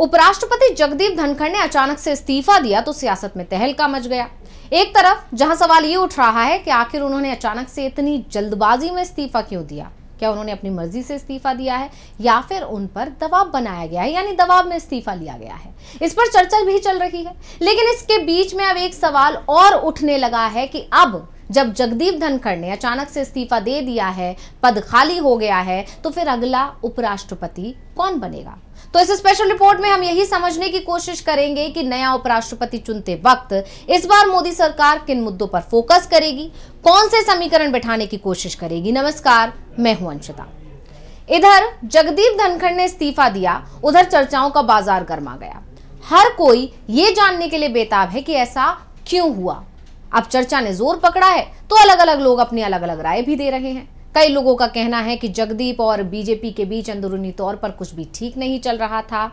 उपराष्ट्रपति जगदीप धनखड़ ने अचानक से इस्तीफा दिया तो सियासत में तहलका मच गया। एक तरफ जहां सवाल ये उठ रहा है कि आखिर उन्होंने अचानक से इतनी जल्दबाजी में इस्तीफा क्यों दिया, क्या उन्होंने अपनी मर्जी से इस्तीफा दिया है या फिर उन पर दबाव बनाया गया है, यानी दबाव में इस्तीफा लिया गया है। इस पर चर्चा भी चल रही है, लेकिन इसके बीच में अब एक सवाल और उठने लगा है कि अब जब जगदीप धनखड़ ने अचानक से इस्तीफा दे दिया है, पद खाली हो गया है, तो फिर अगला उपराष्ट्रपति कौन बनेगा। तो इस स्पेशल रिपोर्ट में हम यही समझने की कोशिश करेंगे कि नया उपराष्ट्रपति चुनते वक्त इस बार मोदी सरकार किन मुद्दों पर फोकस करेगी, कौन से समीकरण बैठाने की कोशिश करेगी। नमस्कार, मैं हूं अंशिता। इधर जगदीप धनखड़ ने इस्तीफा दिया, उधर चर्चाओं का बाजार गर्मा गया। हर कोई ये जानने के लिए बेताब है कि ऐसा क्यों हुआ। अब चर्चा ने जोर पकड़ा है तो अलग अलग लोग अपनी अलग अलग राय भी दे रहे हैं। कई लोगों का कहना है कि जगदीप और बीजेपी के बीच अंदरूनी तौर पर कुछ भी ठीक नहीं चल रहा था।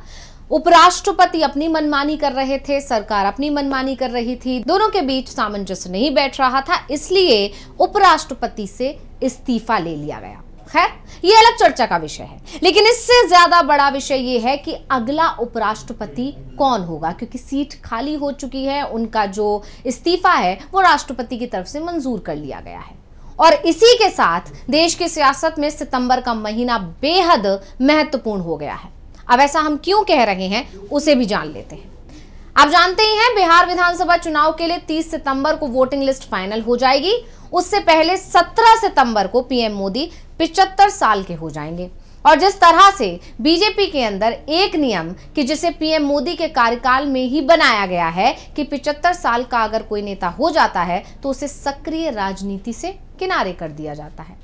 उपराष्ट्रपति अपनी मनमानी कर रहे थे, सरकार अपनी मनमानी कर रही थी, दोनों के बीच सामंजस्य नहीं बैठ रहा था, इसलिए उपराष्ट्रपति से इस्तीफा ले लिया गया। खैर, ये अलग चर्चा का विषय है, लेकिन इससे ज्यादा बड़ा विषय ये है कि अगला उपराष्ट्रपति कौन होगा, क्योंकि सीट खाली हो चुकी है। उनका जो इस्तीफा है वो राष्ट्रपति की तरफ से मंजूर कर लिया गया है और इसी के साथ देश की सियासत में सितंबर का महीना बेहद महत्वपूर्ण हो गया है। अब ऐसा हम क्यों कह रहे हैं उसे भी जान लेते हैं। आप जानते ही हैं, बिहार विधानसभा चुनाव के लिए 30 सितंबर को वोटिंग लिस्ट फाइनल हो जाएगी। उससे पहले 17 सितंबर को पीएम मोदी 75 साल के हो जाएंगे। और जिस तरह से बीजेपी के अंदर एक नियम कि जिसे पीएम मोदी के कार्यकाल में ही बनाया गया है कि 75 साल का अगर कोई नेता हो जाता है तो उसे सक्रिय राजनीति से किनारे कर दिया जाता है।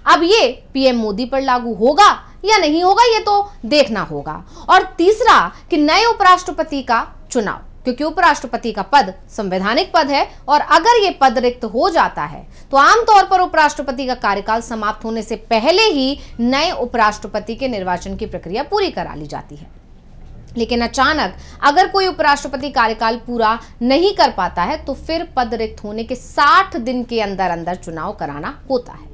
अब ये पीएम मोदी पर लागू होगा या नहीं होगा, ये तो देखना होगा। और तीसरा कि नए उपराष्ट्रपति का चुनाव, क्योंकि उपराष्ट्रपति का पद संवैधानिक पद है और अगर ये पद रिक्त हो जाता है तो आमतौर पर उपराष्ट्रपति का कार्यकाल समाप्त होने से पहले ही नए उपराष्ट्रपति के निर्वाचन की प्रक्रिया पूरी करा ली जाती है। लेकिन अचानक अगर कोई उपराष्ट्रपति कार्यकाल पूरा नहीं कर पाता है तो फिर पद रिक्त होने के 60 दिन के अंदर अंदर चुनाव कराना होता है।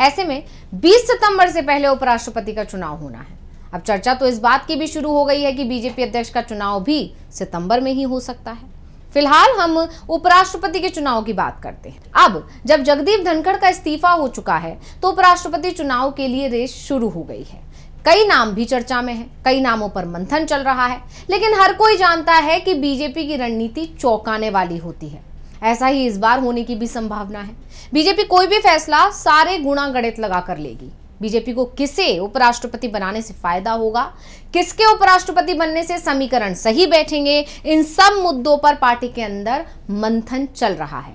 ऐसे में 20 सितंबर से पहले उपराष्ट्रपति का चुनाव होना है। अब चर्चा तो इस बात की भी शुरू हो गई है कि बीजेपी अध्यक्ष का चुनाव भी सितंबर में ही हो सकता है। फिलहाल हम उपराष्ट्रपति के चुनाव की बात करते हैं। अब जब जगदीप धनखड़ का इस्तीफा हो चुका है तो उपराष्ट्रपति चुनाव के लिए रेस शुरू हो गई है। कई नाम भी चर्चा में हैं, कई नामों पर मंथन चल रहा है, लेकिन हर कोई जानता है कि बीजेपी की रणनीति चौंकाने वाली होती है। ऐसा ही इस बार होने की भी संभावना है। बीजेपी कोई भी फैसला सारे गुणा गणित लगा कर लेगी। बीजेपी को किसे उपराष्ट्रपति बनाने से फायदा होगा, किसके उपराष्ट्रपति बनने से समीकरण सही बैठेंगे, इन सब मुद्दों पर पार्टी के अंदर मंथन चल रहा है।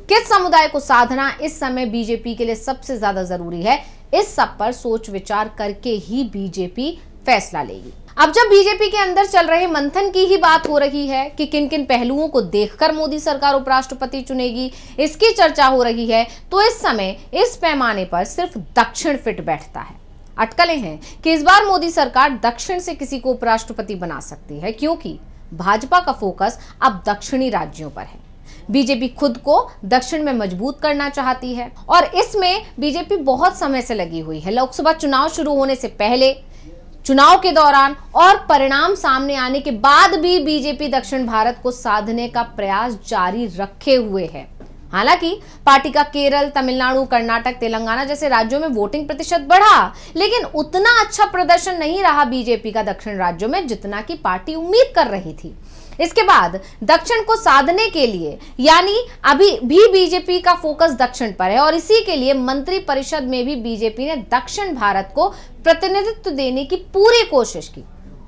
किस समुदाय को साधना इस समय बीजेपी के लिए सबसे ज्यादा जरूरी है, इस सब पर सोच विचार करके ही बीजेपी फैसला लेगी। अब जब बीजेपी के अंदर चल रहे मंथन की ही बात हो रही है कि किन किन पहलुओं को देखकर मोदी सरकार उपराष्ट्रपति चुनेगी, इसकी चर्चा हो रही है, तो इस समय इस पैमाने पर सिर्फ दक्षिण फिट बैठता है। अटकलें हैं कि इस बार मोदी सरकार दक्षिण से किसी को उपराष्ट्रपति बना सकती है, क्योंकि भाजपा का फोकस अब दक्षिणी राज्यों पर है। बीजेपी खुद को दक्षिण में मजबूत करना चाहती है और इसमें बीजेपी बहुत समय से लगी हुई है। लोकसभा चुनाव शुरू होने से पहले, चुनाव के दौरान और परिणाम सामने आने के बाद भी बीजेपी दक्षिण भारत को साधने का प्रयास जारी रखे हुए है। हालांकि पार्टी का केरल, तमिलनाडु, कर्नाटक, तेलंगाना जैसे राज्यों में वोटिंग प्रतिशत बढ़ा, लेकिन उतना अच्छा प्रदर्शन नहीं रहा बीजेपी का दक्षिण राज्यों में जितना कि पार्टी उम्मीद कर रही थी। इसके बाद दक्षिण को साधने के लिए, यानी अभी भी बीजेपी का फोकस दक्षिण पर है और इसी के लिए मंत्री परिषद में भी बीजेपी ने दक्षिण भारत को प्रतिनिधित्व देने की पूरी कोशिश की।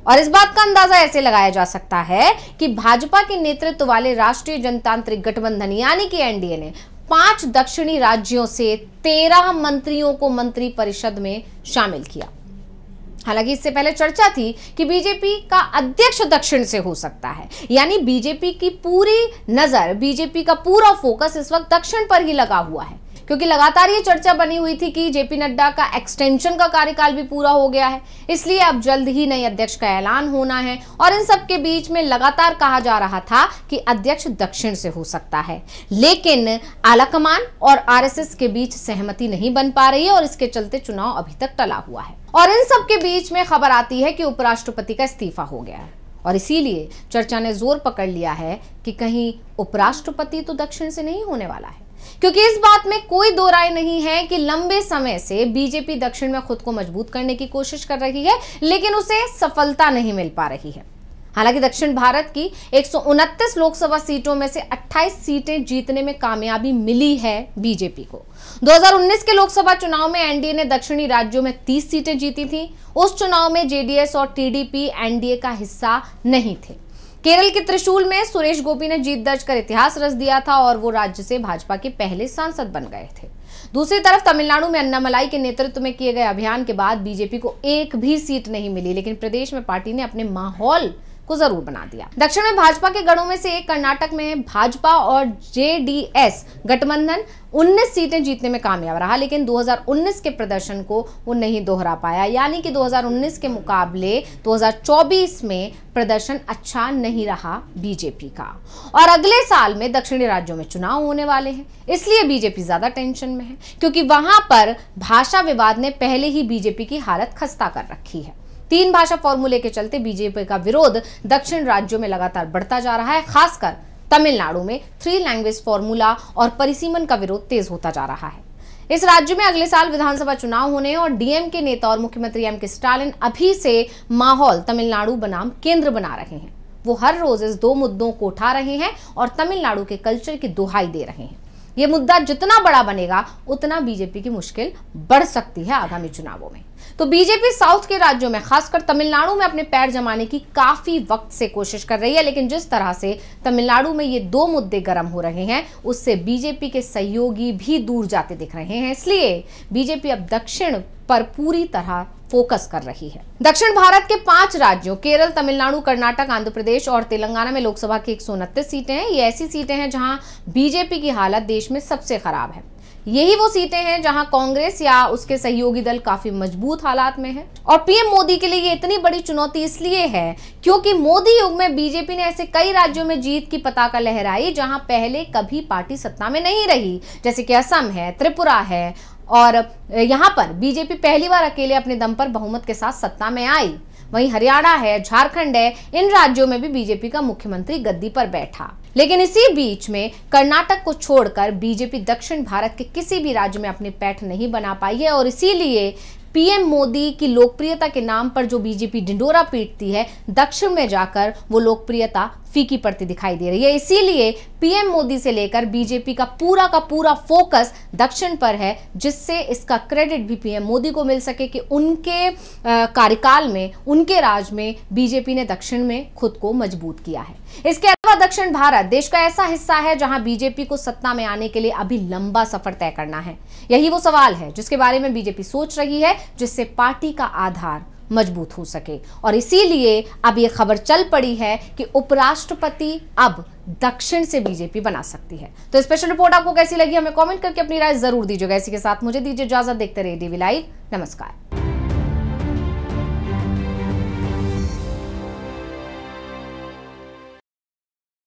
और इस बात का अंदाजा ऐसे लगाया जा सकता है कि भाजपा के नेतृत्व वाले राष्ट्रीय जनतांत्रिक गठबंधन यानी कि एनडीए ने 5 दक्षिणी राज्यों से 13 मंत्रियों को मंत्री परिषद में शामिल किया। हालांकि इससे पहले चर्चा थी कि बीजेपी का अध्यक्ष दक्षिण से हो सकता है, यानी बीजेपी की पूरी नजर, बीजेपी का पूरा फोकस इस वक्त दक्षिण पर ही लगा हुआ है, क्योंकि लगातार ये चर्चा बनी हुई थी कि जेपी नड्डा का एक्सटेंशन का कार्यकाल भी पूरा हो गया है, इसलिए अब जल्द ही नए अध्यक्ष का ऐलान होना है। और इन सब के बीच में लगातार कहा जा रहा था कि अध्यक्ष दक्षिण से हो सकता है, लेकिन आलाकमान और आरएसएस के बीच सहमति नहीं बन पा रही है और इसके चलते चुनाव अभी तक टला हुआ है। और इन सब के बीच में खबर आती है कि उपराष्ट्रपति का इस्तीफा हो गया है और इसीलिए चर्चा ने जोर पकड़ लिया है कि कहीं उपराष्ट्रपति तो दक्षिण से नहीं होने वाला है, क्योंकि इस बात में कोई दो राय नहीं है कि लंबे समय से बीजेपी दक्षिण में खुद को मजबूत करने की कोशिश कर रही है, लेकिन उसे सफलता नहीं मिल पा रही है। हालांकि दक्षिण भारत की 129 लोकसभा सीटों में से 28 सीटें जीतने में कामयाबी मिली है बीजेपी को। 2019 के लोकसभा चुनाव में एनडीए ने दक्षिणी राज्यों में 30 सीटें जीती थी। उस चुनाव में जेडीएस और टीडीपी एनडीए का हिस्सा नहीं थे। केरल के त्रिशूल में सुरेश गोपी ने जीत दर्ज कर इतिहास रच दिया था और वो राज्य से भाजपा के पहले सांसद बन गए थे। दूसरी तरफ तमिलनाडु में अन्नामलाई के नेतृत्व में किए गए अभियान के बाद बीजेपी को एक भी सीट नहीं मिली, लेकिन प्रदेश में पार्टी ने अपने माहौल को जरूर बना दिया। दक्षिण में भाजपा के गढ़ों में से एक कर्नाटक में भाजपा और जेडीएस गठबंधन 19 सीटें जीतने में कामयाब रहा, लेकिन 2019 के प्रदर्शन को वो नहीं दोहरा पाया। यानी कि 2019 के मुकाबले 2024 में प्रदर्शन अच्छा नहीं रहा बीजेपी का। और अगले साल में दक्षिणी राज्यों में चुनाव होने वाले हैं, इसलिए बीजेपी ज्यादा टेंशन में है, क्योंकि वहां पर भाषा विवाद ने पहले ही बीजेपी की हालत खस्ता कर रखी है। 3 भाषा फॉर्मूले के चलते बीजेपी का विरोध दक्षिण राज्यों में लगातार बढ़ता जा रहा है। खासकर तमिलनाडु में 3 लैंग्वेज फॉर्मूला और परिसीमन का विरोध तेज होता जा रहा है। इस राज्य में अगले साल विधानसभा चुनाव होने और डीएम के नेता और मुख्यमंत्री एम.के. स्टालिन अभी से माहौल तमिलनाडु बनाम केंद्र बना रहे हैं। वो हर रोज इस 2 मुद्दों को उठा रहे हैं और तमिलनाडु के कल्चर की दुहाई दे रहे हैं। ये मुद्दा जितना बड़ा बनेगा उतना बीजेपी की मुश्किल बढ़ सकती है आगामी चुनावों में। तो बीजेपी साउथ के राज्यों में खासकर तमिलनाडु में अपने पैर जमाने की काफी वक्त से कोशिश कर रही है, लेकिन जिस तरह से तमिलनाडु में ये 2 मुद्दे गर्म हो रहे हैं उससे बीजेपी के सहयोगी भी दूर जाते दिख रहे हैं। इसलिए बीजेपी अब दक्षिण पर पूरी तरह फोकस कर रही है। दक्षिण भारत के 5 राज्यों केरल, तमिलनाडु, कर्नाटक, आंध्र प्रदेश और तेलंगाना में लोकसभा की 129 सीटें हैं। ये ऐसी सीटें हैं जहां बीजेपी की हालत देश में सबसे खराब है। यही वो सीटें हैं जहां कांग्रेस या उसके सहयोगी दल काफी मजबूत हालात में है। और पीएम मोदी के लिए ये इतनी बड़ी चुनौती इसलिए है क्योंकि मोदी युग में बीजेपी ने ऐसे कई राज्यों में जीत की पताका लहराई जहां पहले कभी पार्टी सत्ता में नहीं रही, जैसे कि असम है, त्रिपुरा है, और यहां पर बीजेपी पहली बार अकेले अपने दम पर बहुमत के साथ सत्ता में आई। वहीं हरियाणा है, झारखंड है, इन राज्यों में भी बीजेपी का मुख्यमंत्री गद्दी पर बैठा। लेकिन इसी बीच में कर्नाटक को छोड़कर बीजेपी दक्षिण भारत के किसी भी राज्य में अपनी पैठ नहीं बना पाई है और इसीलिए पीएम मोदी की लोकप्रियता के नाम पर जो बीजेपी ढिंडोरा पीटती है, दक्षिण में जाकर वो लोकप्रियता फीकी पड़ती दिखाई दे रही है। इसीलिए पीएम मोदी से लेकर बीजेपी का पूरा फोकस दक्षिण पर है, जिससे इसका क्रेडिट भी पीएम मोदी को मिल सके कि उनके कार्यकाल में, उनके राज में बीजेपी ने दक्षिण में खुद को मजबूत किया है। इसके अलावा दक्षिण भारत देश का ऐसा हिस्सा है जहां बीजेपी को सत्ता में आने के लिए अभी लंबा सफर तय करना है। यही वो सवाल है जिसके बारे में बीजेपी सोच रही है, जिससे पार्टी का आधार मजबूत हो सके। और इसीलिए अब ये खबर चल पड़ी है कि उपराष्ट्रपति अब दक्षिण से बीजेपी बना सकती है। तो स्पेशल रिपोर्ट आपको कैसी लगी हमें कमेंट करके अपनी राय जरूर दीजिएगा। इसी के साथ मुझे दीजिए इजाजत। देखते रहिए डीवी लाइव। नमस्कार।